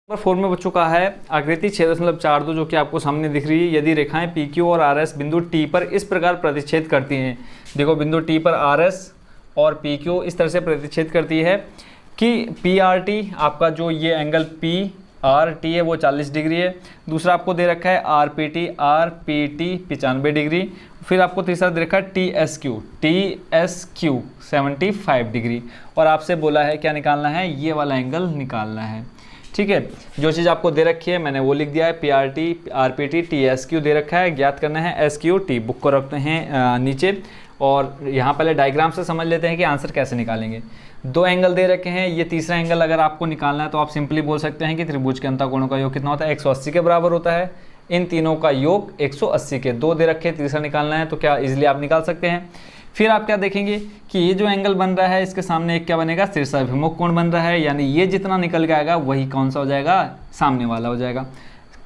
Number 4 में बच्चों का है आकृति 6.42 जो कि आपको सामने दिख रही है। यदि रेखाएं PQ और RS बिंदु T पर इस प्रकार प्रतिच्छेद करती हैं, देखो बिंदु T पर RS और PQ इस तरह से प्रतिच्छेद करती है कि PRT आपका जो ये एंगल PRT है वो 40 डिग्री है। दूसरा आपको दे रखा है RPT 95 डिग्री। फिर आपको तीसरा दे रखा है TSQ 75 डिग्री। और आपसे बोला है क्या निकालना है, ये वाला एंगल निकालना है। ठीक है, जो चीज़ आपको दे रखी है मैंने वो लिख दिया है। PRT RPT TSQ दे रखा है, ज्ञात करना है SQT। बुक को रखते हैं नीचे और यहाँ पहले डायग्राम से समझ लेते हैं कि आंसर कैसे निकालेंगे। दो एंगल दे रखे हैं, ये तीसरा एंगल अगर आपको निकालना है तो आप सिंपली बोल सकते हैं कि त्रिभुज के अंतःकोणों का योग कितना होता है, 180 के बराबर होता है। इन तीनों का योग 180 के, दो दे रखे तीसरा निकालना है तो क्या इजीली आप निकाल सकते हैं। फिर आप क्या देखेंगे कि ये जो एंगल बन रहा है इसके सामने एक क्या बनेगा, शीर्षाभिमुख कोण बन रहा है, यानी ये जितना निकल के आएगा वही कौन सा हो जाएगा, सामने वाला हो जाएगा।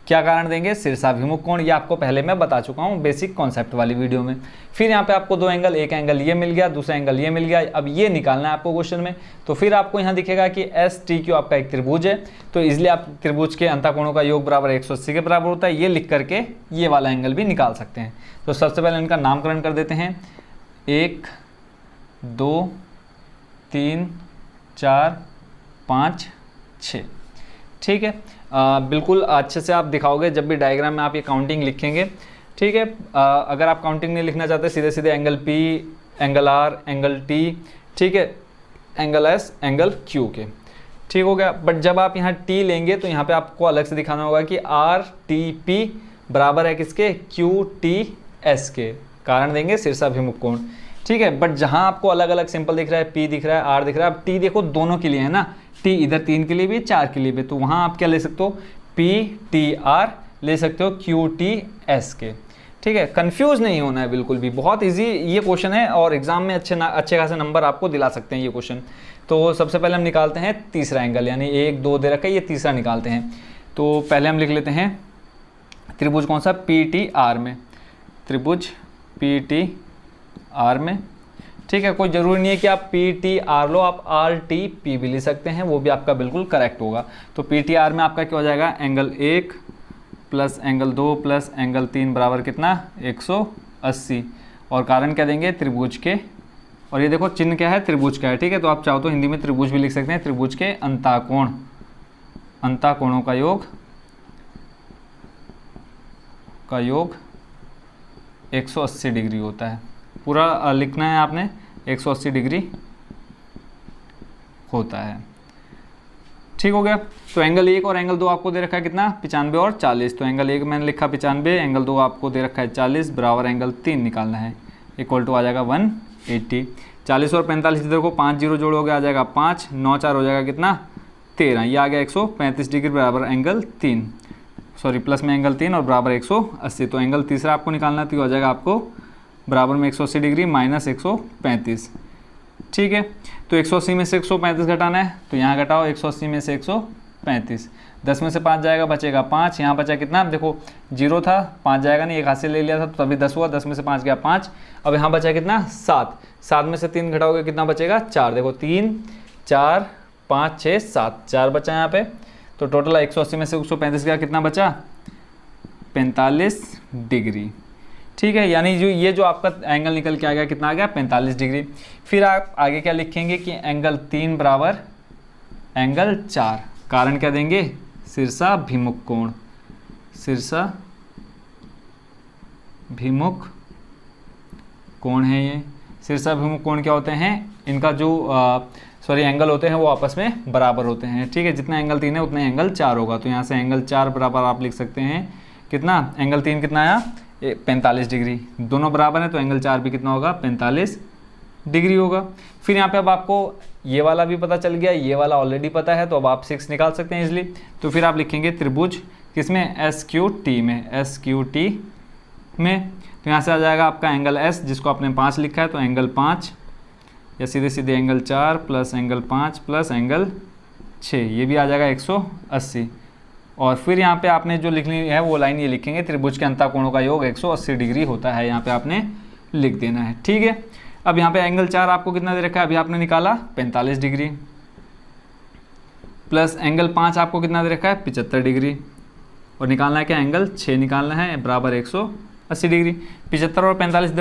क्या कारण देंगे, शीर्षाभिमुख कोण। ये आपको पहले मैं बता चुका हूँ बेसिक कॉन्सेप्ट वाली वीडियो में। फिर यहाँ पे आपको दो एंगल, एक एंगल ये मिल गया, दूसरा एंगल ये मिल गया। अब ये निकालना है आपको क्वेश्चन में। तो फिर आपको यहाँ दिखेगा कि STQ आपका एक त्रिभुज है, तो इसलिए आप त्रिभुज के अंतःकोणों का योग बराबर 180 के बराबर होता है। ये लिख करके ये वाला एंगल भी निकाल सकते हैं। तो सबसे पहले इनका नामकरण कर देते हैं, 1 2 3 4 5 6। ठीक है, बिल्कुल अच्छे से आप दिखाओगे जब भी डायग्राम में आप ये काउंटिंग लिखेंगे। ठीक है, अगर आप काउंटिंग नहीं लिखना चाहते, सीधे सीधे angle P, angle R, angle T, ठीक है, एंगल S, एंगल Q के। ठीक हो गया। बट जब आप यहाँ T लेंगे तो यहाँ पे आपको अलग से दिखाना होगा कि RTP बराबर है किसके, QTS के। कारण देंगे शीर्षाभिमुख कोण। ठीक है, बट जहाँ आपको अलग अलग सिंपल दिख रहा है, P दिख रहा है, R दिख रहा है, अब T देखो दोनों के लिए है ना, T इधर 3 के लिए भी 4 के लिए भी, तो वहाँ आप क्या ले सकते हो, PTR ले सकते हो QTS के। ठीक है, कंफ्यूज नहीं होना है बिल्कुल भी, बहुत इजी ये क्वेश्चन है और एग्जाम में अच्छे खासे नंबर आपको दिला सकते हैं ये क्वेश्चन। तो सबसे पहले हम निकालते हैं तीसरा एंगल, यानी 1 2 दे रखा है, ये तीसरा निकालते हैं। तो पहले हम लिख लेते हैं त्रिभुज कौन सा, PTR में, त्रिभुज PTR में। ठीक है, कोई ज़रूरी नहीं है कि आप PTR लो, आप RTP भी ले सकते हैं, वो भी आपका बिल्कुल करेक्ट होगा। तो PTR में आपका क्या हो जाएगा, angle 1 plus angle 2 plus angle 3 बराबर कितना, 180। और कारण क्या देंगे, त्रिभुज के, और ये देखो चिन्ह क्या है, त्रिभुज का है। ठीक है, तो आप चाहो तो हिंदी में त्रिभुज भी लिख सकते हैं, त्रिभुज के अंतःकोण, अंतःकोणों का योग 180 डिग्री होता है। पूरा लिखना है आपने, 180 डिग्री होता है। ठीक हो गया। तो एंगल 1 और एंगल 2 आपको दे रखा है कितना, 95 और 40। तो एंगल 1 मैंने लिखा 95, एंगल 2 आपको दे रखा है 40 बराबर एंगल 3 निकालना है, इक्वल टू आ जाएगा 180। 40 और 45 इधर को 5 जीरो जोड़ोगे आ जाएगा 5, 9 4 हो जाएगा कितना, 13। ये आ गया 135 डिग्री बराबर एंगल 3, सॉरी प्लस में एंगल 3 और बराबर 180। तो एंगल तीसरा आपको निकालना है, तो हो जाएगा आपको बराबर में 180 डिग्री माइनस 135। ठीक है, तो 180 में से 135 घटाना है, तो यहाँ घटाओ 180 में से 135, 10 में से 5 जाएगा, बचेगा 5। यहाँ बचा कितना, देखो 0 था, 5 जाएगा नहीं, एक हाथ से ले लिया था तो तभी 10 हुआ, 10 में से 5 गया 5। अब यहाँ बचा कितना, 7, 7 में से 3 घटाओगे कितना बचेगा, 4। देखो 3 4 5 6 7, 4 बचा यहाँ पे। तो टोटल 180 में से 135 का कितना बचा, 45 डिग्री। ठीक है, यानी जो आपका एंगल निकल के आ गया कितना आ गया, 45 डिग्री। फिर आप आगे क्या लिखेंगे कि एंगल 3 बराबर एंगल 4। कारण क्या देंगे, शीर्षाभिमुख कोण, शीर्षाभिमुख कोण है ये। शीर्षाभिमुख कोण क्या होते हैं, इनका जो एंगल होते हैं वो आपस में बराबर होते हैं। ठीक है, जितना एंगल 3 है उतना एंगल 4 होगा। तो यहाँ से एंगल 4 बराबर आप लिख सकते हैं कितना, एंगल 3 कितना आया, 45 डिग्री। दोनों बराबर है तो एंगल 4 भी कितना होगा, 45 डिग्री होगा। फिर यहाँ पे अब आपको ये वाला भी पता चल गया, ये वाला ऑलरेडी पता है, तो अब आप 6 निकाल सकते हैं इजली। तो फिर आप लिखेंगे त्रिभुज किसमें, SQT में, SQT में। तो यहाँ से आ जाएगा आपका एंगल S, जिसको आपने 5 लिखा है, तो एंगल 5, या सीधे सीधे angle 4 plus angle 5 plus angle 6, ये भी आ जाएगा 180। और फिर यहाँ पे आपने जो लिखनी है वो लाइन ये लिखेंगे, त्रिभुज के अंतःकोणों का योग 180 डिग्री होता है, यहाँ पे आपने लिख देना है। ठीक है, अब यहाँ पे एंगल 4 आपको कितना दे रखा है, अभी आपने निकाला 45 डिग्री। प्लस एंगल 5 आपको कितना दे रखा है 75 डिग्री, और निकालना है क्या एंगल 6 निकालना है बराबर 180 डिग्री। 75 और 45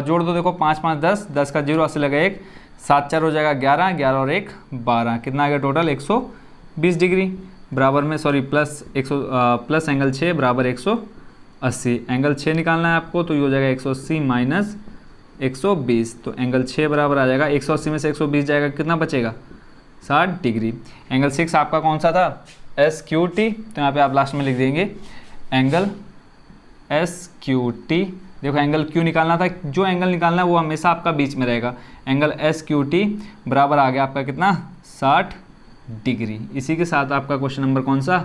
जोड़ दो, देखो 5 5 10, 10 का 0, 80 लगा 1, 7 4 हो जाएगा 11, 11 और 1 12, कितना आ गया टोटल 120 डिग्री बराबर में, सॉरी प्लस एंगल 6 बराबर 180। एंगल 6 निकालना है आपको, तो ये हो जाएगा 180 माइनस 120, तो एंगल 6 बराबर आ जाएगा 180 में से 120 जाएगा, कितना बचेगा 60 डिग्री। एंगल 6 आपका कौन सा था SQT, तो यहाँ पे आप लास्ट में लिख देंगे एंगल SQT। देखो एंगल Q निकालना था, जो एंगल निकालना है वो हमेशा आपका बीच में रहेगा। एंगल SQT बराबर आ गया आपका कितना 60 डिग्री। इसी के साथ आपका क्वेश्चन नंबर कौन सा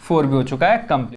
4 भी हो चुका है कंप्लीट।